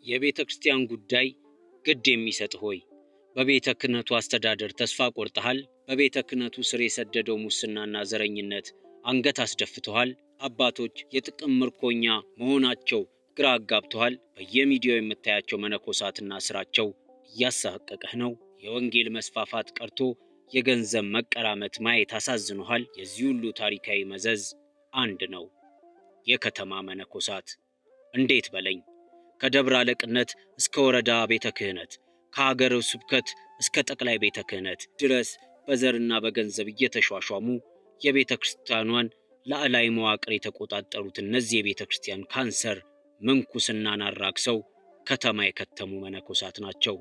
የቤተ ክርስቲያን ጉዳይ ግድ የሚሰጥ ሆይ በቤተ ክህነቱ አስተዳደር ተስፋ ቆርጠሃል? በቤተ ክህነቱ ስር የሰደደው ሙስናና ዘረኝነት አንገት አስደፍተዋል? አባቶች የጥቅም ምርኮኛ መሆናቸው ግራ አጋብተዋል? በየሚዲያው የምታያቸው መነኮሳትና ስራቸው እያሳቀቀህ ነው? የወንጌል መስፋፋት ቀርቶ የገንዘብ መቀራመት ማየት አሳዝኖሃል? የዚህ ሁሉ ታሪካዊ መዘዝ አንድ ነው፣ የከተማ መነኮሳት። እንዴት በለኝ። ከደብረ አለቅነት እስከ ወረዳ ቤተ ክህነት፣ ከሀገረ ስብከት እስከ ጠቅላይ ቤተ ክህነት ድረስ በዘርና በገንዘብ እየተሿሿሙ የቤተ ክርስቲያኗን ላዕላይ መዋቅር የተቆጣጠሩት እነዚህ የቤተ ክርስቲያን ካንሰር ምንኩስናን አራክሰው ከተማ የከተሙ መነኮሳት ናቸው።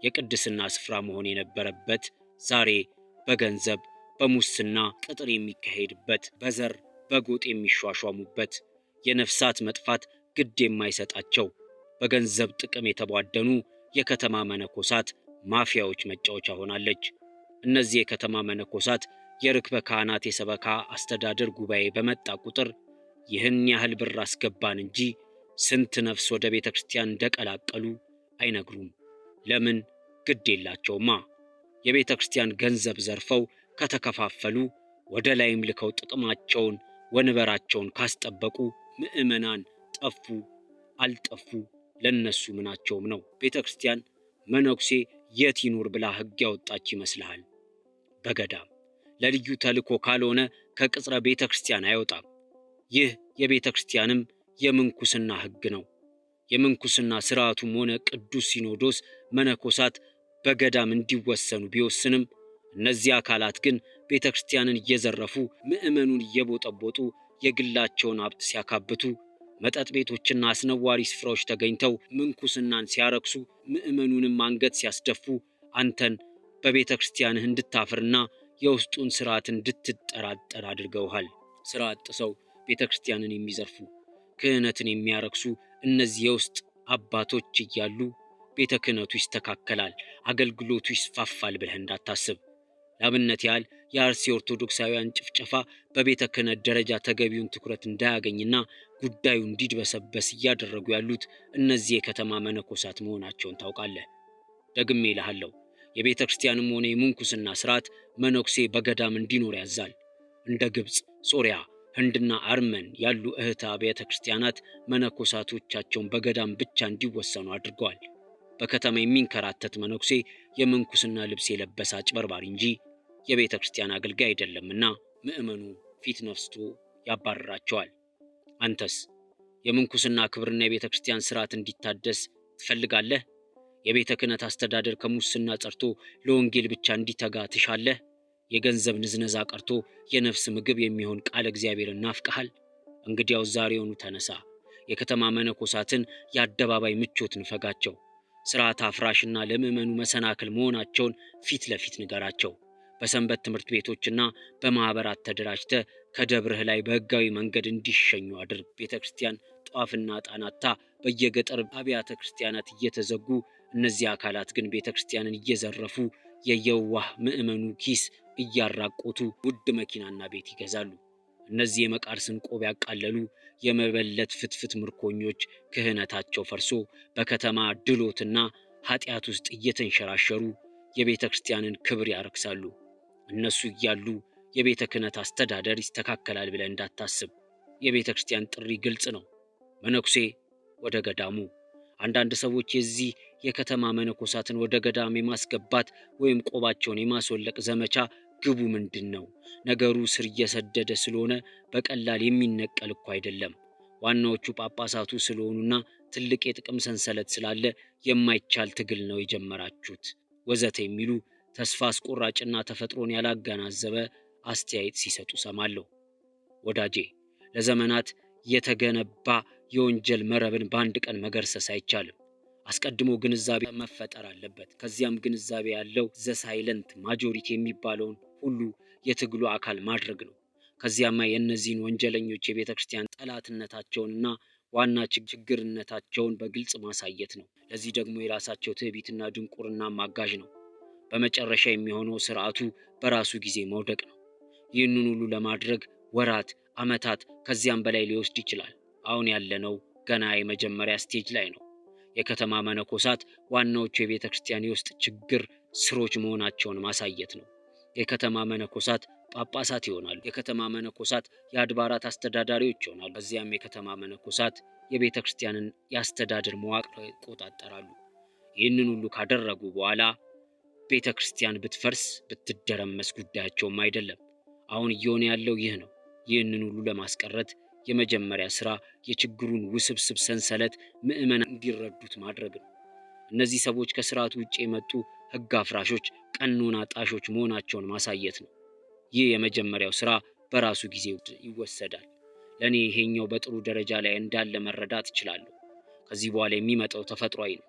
የቅድስና ስፍራ መሆን የነበረበት ዛሬ በገንዘብ በሙስና ቅጥር የሚካሄድበት፣ በዘር በጎጥ የሚሿሿሙበት፣ የነፍሳት መጥፋት ግድ የማይሰጣቸው በገንዘብ ጥቅም የተቧደኑ የከተማ መነኮሳት ማፊያዎች መጫወቻ ሆናለች። እነዚህ የከተማ መነኮሳት የርክበ ካህናት የሰበካ አስተዳደር ጉባኤ በመጣ ቁጥር ይህን ያህል ብር አስገባን እንጂ ስንት ነፍስ ወደ ቤተ ክርስቲያን እንደቀላቀሉ አይነግሩም። ለምን? ግድ የላቸውማ። የቤተ ክርስቲያን ገንዘብ ዘርፈው ከተከፋፈሉ ወደ ላይም ልከው ጥቅማቸውን ወንበራቸውን ካስጠበቁ ምዕመናን ጠፉ አልጠፉ ለነሱ ምናቸውም ነው። ቤተ ክርስቲያን መነኩሴ የት ይኑር ብላ ሕግ ያወጣች ይመስልሃል? በገዳም ለልዩ ተልኮ ካልሆነ ከቅጽረ ቤተ ክርስቲያን አይወጣም። ይህ የቤተ ክርስቲያንም የምንኩስና ሕግ ነው። የምንኩስና ስርዓቱም ሆነ ቅዱስ ሲኖዶስ መነኮሳት በገዳም እንዲወሰኑ ቢወስንም እነዚህ አካላት ግን ቤተ ክርስቲያንን እየዘረፉ ምዕመኑን እየቦጠቦጡ የግላቸውን ሀብት ሲያካብቱ፣ መጠጥ ቤቶችና አስነዋሪ ስፍራዎች ተገኝተው ምንኩስናን ሲያረክሱ፣ ምዕመኑንም አንገት ሲያስደፉ አንተን በቤተ ክርስቲያንህ እንድታፍርና የውስጡን ስርዓት እንድትጠራጠር አድርገውሃል። ስርዓት ጥሰው ቤተ ክርስቲያንን የሚዘርፉ ክህነትን የሚያረክሱ እነዚህ የውስጥ አባቶች እያሉ ቤተ ክህነቱ ይስተካከላል፣ አገልግሎቱ ይስፋፋል ብለህ እንዳታስብ። ለአብነት ያህል የአርሲ ኦርቶዶክሳውያን ጭፍጨፋ በቤተ ክህነት ደረጃ ተገቢውን ትኩረት እንዳያገኝና ጉዳዩ እንዲድበሰበስ እያደረጉ ያሉት እነዚህ የከተማ መነኮሳት መሆናቸውን ታውቃለህ። ደግሜ እልሃለሁ፣ የቤተ ክርስቲያንም ሆነ የምንኩስና ስርዓት መነኩሴ በገዳም እንዲኖር ያዛል። እንደ ግብፅ፣ ሶሪያ፣ ህንድና አርመን ያሉ እህት አብያተ ክርስቲያናት መነኮሳቶቻቸውን በገዳም ብቻ እንዲወሰኑ አድርገዋል። በከተማ የሚንከራተት መነኩሴ የምንኩስና ልብስ የለበሰ አጭበርባሪ እንጂ የቤተ ክርስቲያን አገልጋይ አይደለምና ምዕመኑ ፊት ነፍስቶ ያባርራቸዋል። አንተስ የምንኩስና ክብርና የቤተ ክርስቲያን ስርዓት እንዲታደስ ትፈልጋለህ? የቤተ ክህነት አስተዳደር ከሙስና ጸርቶ ለወንጌል ብቻ እንዲተጋ ትሻለህ? የገንዘብ ንዝነዛ ቀርቶ የነፍስ ምግብ የሚሆን ቃል እግዚአብሔርን ናፍቀሃል? እንግዲያው ዛሬውኑ ተነሳ። የከተማ መነኮሳትን የአደባባይ ምቾት ንፈጋቸው። ስርዓት አፍራሽና ለምዕመኑ መሰናክል መሆናቸውን ፊት ለፊት ንገራቸው። በሰንበት ትምህርት ቤቶችና በማህበራት ተደራጅተ ከደብርህ ላይ በህጋዊ መንገድ እንዲሸኙ አድርግ። ቤተ ክርስቲያን ጧፍና ዕጣናታ በየገጠር አብያተ ክርስቲያናት እየተዘጉ፣ እነዚህ አካላት ግን ቤተ ክርስቲያንን እየዘረፉ የየዋህ ምዕመኑ ኪስ እያራቆቱ ውድ መኪናና ቤት ይገዛሉ። እነዚህ የመቃርስን ቆብ ያቃለሉ የመበለት ፍትፍት ምርኮኞች ክህነታቸው ፈርሶ በከተማ ድሎትና ኃጢአት ውስጥ እየተንሸራሸሩ የቤተ ክርስቲያንን ክብር ያረክሳሉ። እነሱ እያሉ የቤተ ክህነት አስተዳደር ይስተካከላል ብለህ እንዳታስብ። የቤተ ክርስቲያን ጥሪ ግልጽ ነው። መነኩሴ ወደ ገዳሙ። አንዳንድ ሰዎች የዚህ የከተማ መነኮሳትን ወደ ገዳም የማስገባት ወይም ቆባቸውን የማስወለቅ ዘመቻ ግቡ ምንድን ነው? ነገሩ ስር እየሰደደ ስለሆነ በቀላል የሚነቀል እኮ አይደለም። ዋናዎቹ ጳጳሳቱ ስለሆኑና ትልቅ የጥቅም ሰንሰለት ስላለ የማይቻል ትግል ነው የጀመራችሁት ወዘተ የሚሉ ተስፋ አስቆራጭና ተፈጥሮን ያላገናዘበ አስተያየት ሲሰጡ ሰማለሁ። ወዳጄ፣ ለዘመናት የተገነባ የወንጀል መረብን በአንድ ቀን መገርሰስ አይቻልም። አስቀድሞ ግንዛቤ መፈጠር አለበት። ከዚያም ግንዛቤ ያለው ዘሳይለንት ማጆሪቲ የሚባለውን ሁሉ የትግሉ አካል ማድረግ ነው። ከዚያማ የእነዚህን ወንጀለኞች የቤተ ክርስቲያን ጠላትነታቸውንና ዋና ችግርነታቸውን በግልጽ ማሳየት ነው። ለዚህ ደግሞ የራሳቸው ትዕቢትና ድንቁርና ማጋዥ ነው። በመጨረሻ የሚሆነው ስርዓቱ በራሱ ጊዜ መውደቅ ነው። ይህንን ሁሉ ለማድረግ ወራት፣ ዓመታት ከዚያም በላይ ሊወስድ ይችላል። አሁን ያለነው ገና የመጀመሪያ ስቴጅ ላይ ነው። የከተማ መነኮሳት ዋናዎቹ የቤተ ክርስቲያን የውስጥ ችግር ስሮች መሆናቸውን ማሳየት ነው። የከተማ መነኮሳት ጳጳሳት ይሆናሉ። የከተማ መነኮሳት የአድባራት አስተዳዳሪዎች ይሆናሉ። በዚያም የከተማ መነኮሳት የቤተ ክርስቲያንን የአስተዳደር መዋቅር ይቆጣጠራሉ። ይህንን ሁሉ ካደረጉ በኋላ ቤተ ክርስቲያን ብትፈርስ ብትደረመስ ጉዳያቸውም አይደለም። አሁን እየሆነ ያለው ይህ ነው። ይህንን ሁሉ ለማስቀረት የመጀመሪያ ስራ የችግሩን ውስብስብ ሰንሰለት ምዕመናን እንዲረዱት ማድረግ ነው። እነዚህ ሰዎች ከስርዓቱ ውጭ የመጡ ሕግ አፍራሾች፣ ቀኖና ጣሾች መሆናቸውን ማሳየት ነው። ይህ የመጀመሪያው ስራ በራሱ ጊዜ ይወሰዳል። ለእኔ ይሄኛው በጥሩ ደረጃ ላይ እንዳለ መረዳት እችላለሁ። ከዚህ በኋላ የሚመጣው ተፈጥሯዊ ነው።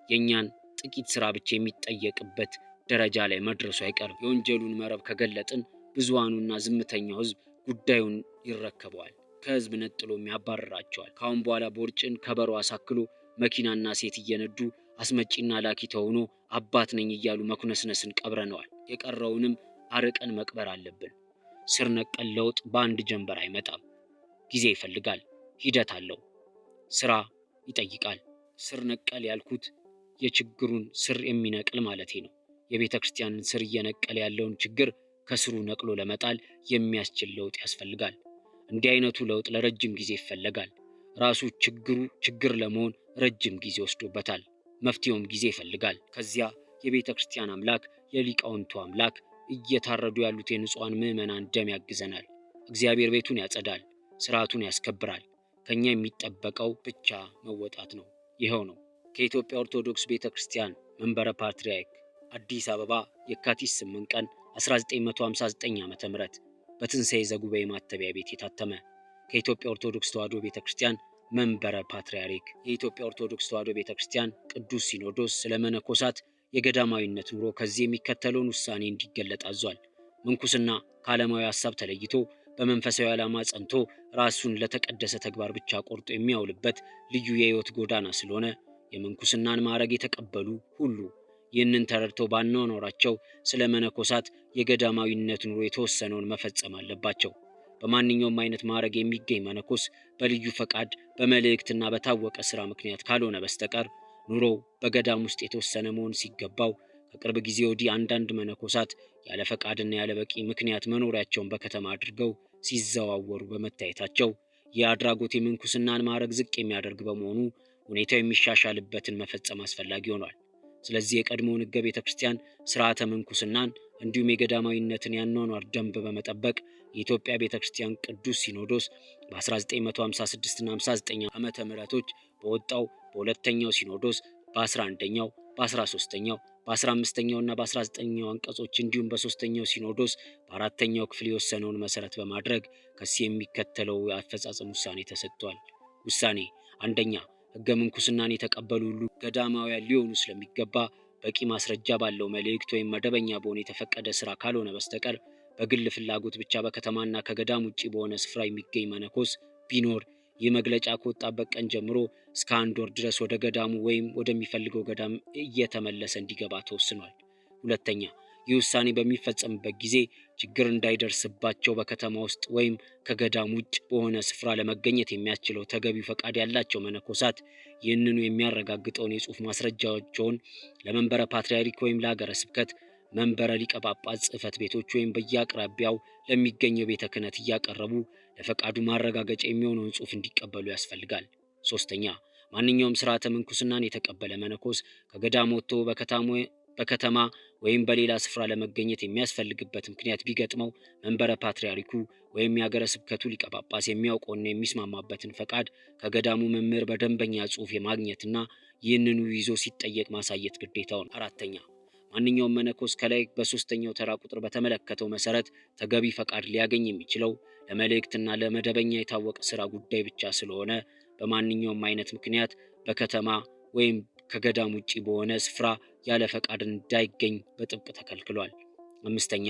የእኛን ጥቂት ስራ ብቻ የሚጠየቅበት ደረጃ ላይ መድረሱ አይቀርም። የወንጀሉን መረብ ከገለጥን ብዙሃኑና ዝምተኛው ህዝብ ጉዳዩን ይረከበዋል። ከህዝብ ነጥሎም ያባርራቸዋል። ካሁን በኋላ ቦርጭን ከበሮ አሳክሎ መኪናና ሴት እየነዱ አስመጪና ላኪ ተሆኖ አባት ነኝ እያሉ መኩነስነስን ቀብረነዋል። የቀረውንም አርቀን መቅበር አለብን። ስር ነቀል ለውጥ በአንድ ጀንበር አይመጣም። ጊዜ ይፈልጋል፣ ሂደት አለው፣ ስራ ይጠይቃል። ስር ነቀል ያልኩት የችግሩን ስር የሚነቅል ማለቴ ነው። የቤተ ክርስቲያንን ስር እየነቀለ ያለውን ችግር ከስሩ ነቅሎ ለመጣል የሚያስችል ለውጥ ያስፈልጋል። እንዲህ አይነቱ ለውጥ ለረጅም ጊዜ ይፈለጋል። ራሱ ችግር ለመሆን ረጅም ጊዜ ወስዶበታል። መፍትሄውም ጊዜ ይፈልጋል። ከዚያ የቤተ ክርስቲያን አምላክ የሊቃውንቱ አምላክ እየታረዱ ያሉት የንጹሐን ምዕመናን ደም ያግዘናል። እግዚአብሔር ቤቱን ያጸዳል፣ ስርዓቱን ያስከብራል። ከኛ የሚጠበቀው ብቻ መወጣት ነው። ይኸው ነው። ከኢትዮጵያ ኦርቶዶክስ ቤተ ክርስቲያን መንበረ ፓትርያርክ አዲስ አበባ የካቲት 8 ቀን 1959 ዓ.ም በትንሣኤ ዘጉባኤ ማተሚያ ቤት የታተመ። ከኢትዮጵያ ኦርቶዶክስ ተዋሕዶ ቤተ ክርስቲያን መንበረ ፓትርያርክ የኢትዮጵያ ኦርቶዶክስ ተዋሕዶ ቤተ ክርስቲያን ቅዱስ ሲኖዶስ ስለ መነኮሳት የገዳማዊነት ኑሮ ከዚህ የሚከተለውን ውሳኔ እንዲገለጥ አዟል። ምንኩስና ከዓለማዊ ሐሳብ ተለይቶ በመንፈሳዊ ዓላማ ጸንቶ ራሱን ለተቀደሰ ተግባር ብቻ ቆርጦ የሚያውልበት ልዩ የሕይወት ጎዳና ስለሆነ የምንኩስናን ማዕረግ የተቀበሉ ሁሉ ይህንን ተረድተው ባኗኗራቸው ስለ መነኮሳት የገዳማዊነት ኑሮ የተወሰነውን መፈጸም አለባቸው። በማንኛውም አይነት ማዕረግ የሚገኝ መነኮስ በልዩ ፈቃድ በመልእክትና በታወቀ ሥራ ምክንያት ካልሆነ በስተቀር ኑሮው በገዳም ውስጥ የተወሰነ መሆን ሲገባው ከቅርብ ጊዜ ወዲህ አንዳንድ መነኮሳት ያለ ፈቃድና ያለ በቂ ምክንያት መኖሪያቸውን በከተማ አድርገው ሲዘዋወሩ በመታየታቸው ይህ አድራጎት የምንኩስናን ማዕረግ ዝቅ የሚያደርግ በመሆኑ ሁኔታው የሚሻሻልበትን መፈጸም አስፈላጊ ሆኗል። ስለዚህ የቀድሞውን ሕገ ቤተ ክርስቲያን ስርዓተ ምንኩስናን እንዲሁም የገዳማዊነትን ያኗኗር ደንብ በመጠበቅ የኢትዮጵያ ቤተ ክርስቲያን ቅዱስ ሲኖዶስ በ1956 እና 59 ዓመተ ምህረቶች በወጣው በሁለተኛው ሲኖዶስ በ11ኛው፣ በ13ኛው፣ በ15ኛው እና በ19ኛው አንቀጾች እንዲሁም በሶስተኛው ሲኖዶስ በአራተኛው ክፍል የወሰነውን መሰረት በማድረግ ከዚህ የሚከተለው የአፈጻጸም ውሳኔ ተሰጥቷል። ውሳኔ አንደኛ፣ ሕገ ምንኩስናን የተቀበሉ ሁሉ ገዳማውያን ሊሆኑ ስለሚገባ በቂ ማስረጃ ባለው መልእክት ወይም መደበኛ በሆነ የተፈቀደ ስራ ካልሆነ በስተቀር በግል ፍላጎት ብቻ በከተማና ከገዳም ውጪ በሆነ ስፍራ የሚገኝ መነኮስ ቢኖር ይህ መግለጫ ከወጣበት ቀን ጀምሮ እስከ 1 ወር ድረስ ወደ ገዳሙ ወይም ወደሚፈልገው ገዳም እየተመለሰ እንዲገባ ተወስኗል። ሁለተኛ፣ ይህ ውሳኔ በሚፈጸምበት ጊዜ ችግር እንዳይደርስባቸው በከተማ ውስጥ ወይም ከገዳም ውጭ በሆነ ስፍራ ለመገኘት የሚያስችለው ተገቢው ፈቃድ ያላቸው መነኮሳት ይህንኑ የሚያረጋግጠውን የጽሑፍ ማስረጃቸውን ለመንበረ ፓትርያርክ ወይም ለሀገረ ስብከት መንበረ ሊቀ ጳጳስ ጽሕፈት ቤቶች ወይም በየአቅራቢያው ለሚገኘው ቤተ ክህነት እያቀረቡ ለፈቃዱ ማረጋገጫ የሚሆነውን ጽሑፍ እንዲቀበሉ ያስፈልጋል። ሶስተኛ፣ ማንኛውም ስርዓተ ምንኩስናን የተቀበለ መነኮስ ከገዳም ወጥቶ በከተማ ወይም በሌላ ስፍራ ለመገኘት የሚያስፈልግበት ምክንያት ቢገጥመው መንበረ ፓትርያርኩ ወይም የሀገረ ስብከቱ ሊቀ ጳጳስ የሚያውቀውና የሚስማማበትን ፈቃድ ከገዳሙ መምህር በደንበኛ ጽሑፍ የማግኘትና ይህንኑ ይዞ ሲጠየቅ ማሳየት ግዴታው ነው። አራተኛ፣ ማንኛውም መነኮስ ከላይ በሶስተኛው ተራ ቁጥር በተመለከተው መሰረት ተገቢ ፈቃድ ሊያገኝ የሚችለው ለመልእክትና ለመደበኛ የታወቀ ስራ ጉዳይ ብቻ ስለሆነ በማንኛውም አይነት ምክንያት በከተማ ወይም ከገዳም ውጪ በሆነ ስፍራ ያለ ፈቃድ እንዳይገኝ በጥብቅ ተከልክሏል። አምስተኛ፣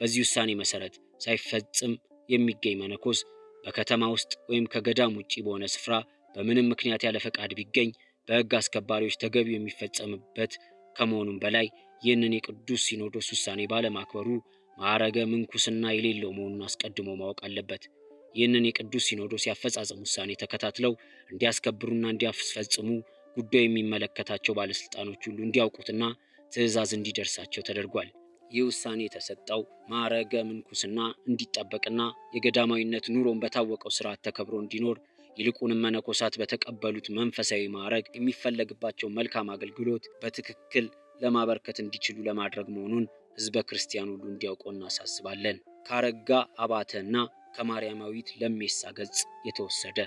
በዚህ ውሳኔ መሰረት ሳይፈጽም የሚገኝ መነኮስ በከተማ ውስጥ ወይም ከገዳም ውጪ በሆነ ስፍራ በምንም ምክንያት ያለ ፈቃድ ቢገኝ በሕግ አስከባሪዎች ተገቢው የሚፈጸምበት ከመሆኑም በላይ ይህንን የቅዱስ ሲኖዶስ ውሳኔ ባለማክበሩ ማዕረገ ምንኩስና የሌለው መሆኑን አስቀድሞ ማወቅ አለበት። ይህንን የቅዱስ ሲኖዶስ ያፈጻጸም ውሳኔ ተከታትለው እንዲያስከብሩና እንዲያስፈጽሙ ጉዳዩ የሚመለከታቸው ባለስልጣኖች ሁሉ እንዲያውቁትና ትዕዛዝ እንዲደርሳቸው ተደርጓል። ይህ ውሳኔ የተሰጠው ማዕረገ ምንኩስና እንዲጠበቅና የገዳማዊነት ኑሮን በታወቀው ስርዓት ተከብሮ እንዲኖር ይልቁንም መነኮሳት በተቀበሉት መንፈሳዊ ማዕረግ የሚፈለግባቸው መልካም አገልግሎት በትክክል ለማበርከት እንዲችሉ ለማድረግ መሆኑን ህዝበ ክርስቲያን ሁሉ እንዲያውቀው እናሳስባለን። ካረጋ አባተ እና ከማርያማዊት ለሜሳ ገጽ የተወሰደ